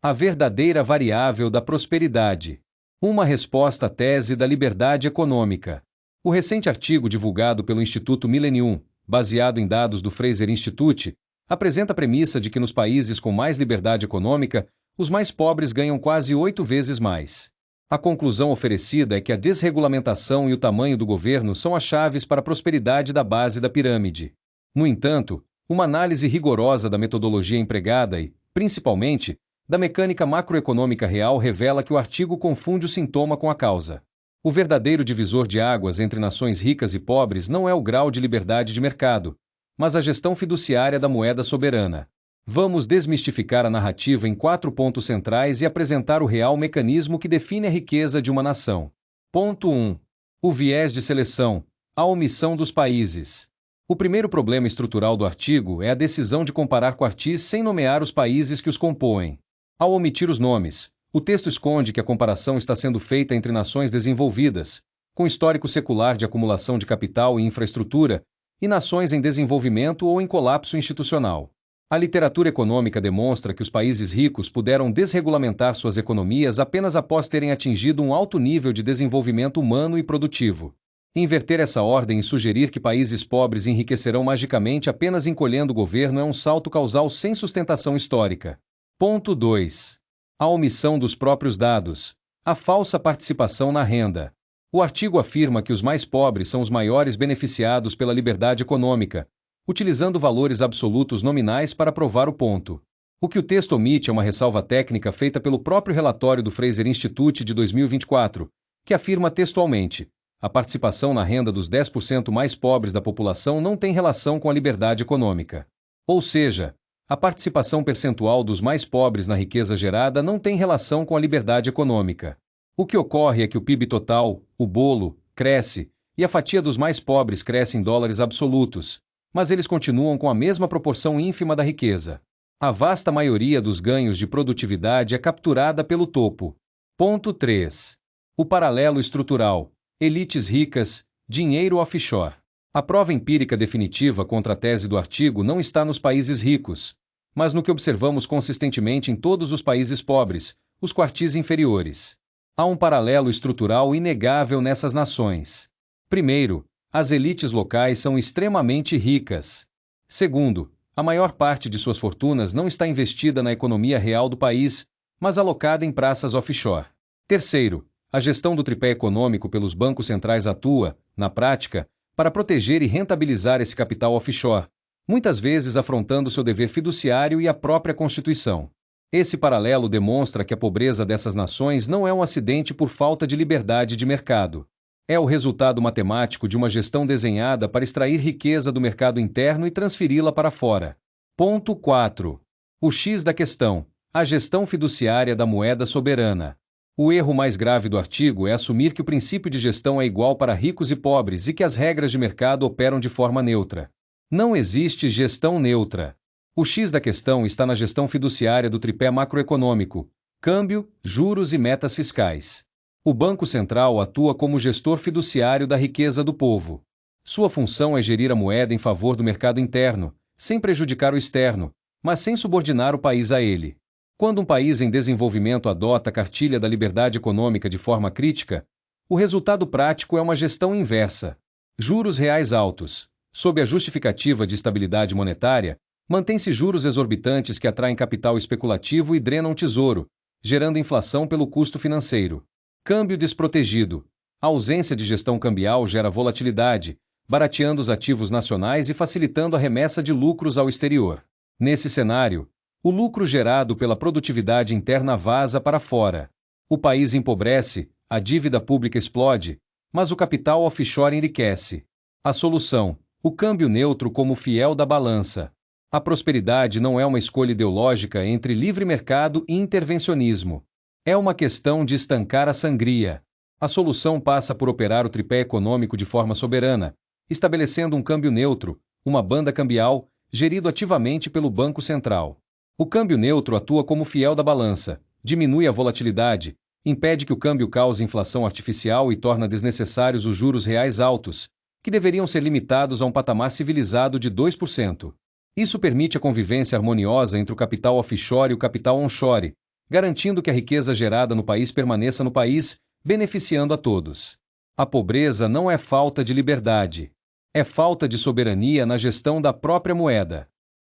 A verdadeira variável da prosperidade. Uma resposta à tese da liberdade econômica. O recente artigo divulgado pelo Instituto Millennium, baseado em dados do Fraser Institute, apresenta a premissa de que nos países com mais liberdade econômica, os mais pobres ganham quase 8 vezes mais. A conclusão oferecida é que a desregulamentação e o tamanho do governo são as chaves para a prosperidade da base da pirâmide. No entanto, uma análise rigorosa da metodologia empregada e, principalmente, da mecânica macroeconômica real revela que o artigo confunde o sintoma com a causa. O verdadeiro divisor de águas entre nações ricas e pobres não é o grau de liberdade de mercado, mas a gestão fiduciária da moeda soberana. Vamos desmistificar a narrativa em 4 pontos centrais e apresentar o real mecanismo que define a riqueza de uma nação. Ponto 1. O viés de seleção, a omissão dos países. O primeiro problema estrutural do artigo é a decisão de comparar quartis sem nomear os países que os compõem. Ao omitir os nomes, o texto esconde que a comparação está sendo feita entre nações desenvolvidas, com histórico secular de acumulação de capital e infraestrutura, e nações em desenvolvimento ou em colapso institucional. A literatura econômica demonstra que os países ricos puderam desregulamentar suas economias apenas após terem atingido um alto nível de desenvolvimento humano e produtivo. Inverter essa ordem e sugerir que países pobres enriquecerão magicamente apenas encolhendo o governo é um salto causal sem sustentação histórica. Ponto 2. A omissão dos próprios dados, a falsa participação na renda. O artigo afirma que os mais pobres são os maiores beneficiados pela liberdade econômica, utilizando valores absolutos nominais para provar o ponto. O que o texto omite é uma ressalva técnica feita pelo próprio relatório do Fraser Institute de 2024, que afirma textualmente: a participação na renda dos 10% mais pobres da população não tem relação com a liberdade econômica. Ou seja, a participação percentual dos mais pobres na riqueza gerada não tem relação com a liberdade econômica. O que ocorre é que o PIB total, o bolo, cresce, e a fatia dos mais pobres cresce em dólares absolutos, mas eles continuam com a mesma proporção ínfima da riqueza. A vasta maioria dos ganhos de produtividade é capturada pelo topo. Ponto 3. O paralelo estrutural, elites ricas, dinheiro offshore. A prova empírica definitiva contra a tese do artigo não está nos países ricos, mas no que observamos consistentemente em todos os países pobres, os quartis inferiores. Há um paralelo estrutural inegável nessas nações. Primeiro, as elites locais são extremamente ricas. Segundo, a maior parte de suas fortunas não está investida na economia real do país, mas alocada em praças offshore. Terceiro, a gestão do tripé econômico pelos bancos centrais atua, na prática, para proteger e rentabilizar esse capital offshore, muitas vezes afrontando seu dever fiduciário e a própria Constituição. Esse paralelo demonstra que a pobreza dessas nações não é um acidente por falta de liberdade de mercado. É o resultado matemático de uma gestão desenhada para extrair riqueza do mercado interno e transferi-la para fora. Ponto 4. O X da questão: a gestão fiduciária da moeda soberana. O erro mais grave do artigo é assumir que o princípio de gestão é igual para ricos e pobres e que as regras de mercado operam de forma neutra. Não existe gestão neutra. O X da questão está na gestão fiduciária do tripé macroeconômico: câmbio, juros e metas fiscais. O Banco Central atua como gestor fiduciário da riqueza do povo. Sua função é gerir a moeda em favor do mercado interno, sem prejudicar o externo, mas sem subordinar o país a ele. Quando um país em desenvolvimento adota a cartilha da liberdade econômica de forma crítica, o resultado prático é uma gestão inversa. Juros reais altos. Sob a justificativa de estabilidade monetária, mantém-se juros exorbitantes que atraem capital especulativo e drenam tesouro, gerando inflação pelo custo financeiro. Câmbio desprotegido. A ausência de gestão cambial gera volatilidade, barateando os ativos nacionais e facilitando a remessa de lucros ao exterior. Nesse cenário, o lucro gerado pela produtividade interna vaza para fora. O país empobrece, a dívida pública explode, mas o capital offshore enriquece. A solução: o câmbio neutro como fiel da balança. A prosperidade não é uma escolha ideológica entre livre mercado e intervencionismo. É uma questão de estancar a sangria. A solução passa por operar o tripé econômico de forma soberana, estabelecendo um câmbio neutro, uma banda cambial, gerido ativamente pelo Banco Central. O câmbio neutro atua como fiel da balança, diminui a volatilidade, impede que o câmbio cause inflação artificial e torna desnecessários os juros reais altos, que deveriam ser limitados a um patamar civilizado de 2%. Isso permite a convivência harmoniosa entre o capital offshore e o capital onshore, garantindo que a riqueza gerada no país permaneça no país, beneficiando a todos. A pobreza não é falta de liberdade. É falta de soberania na gestão da própria moeda.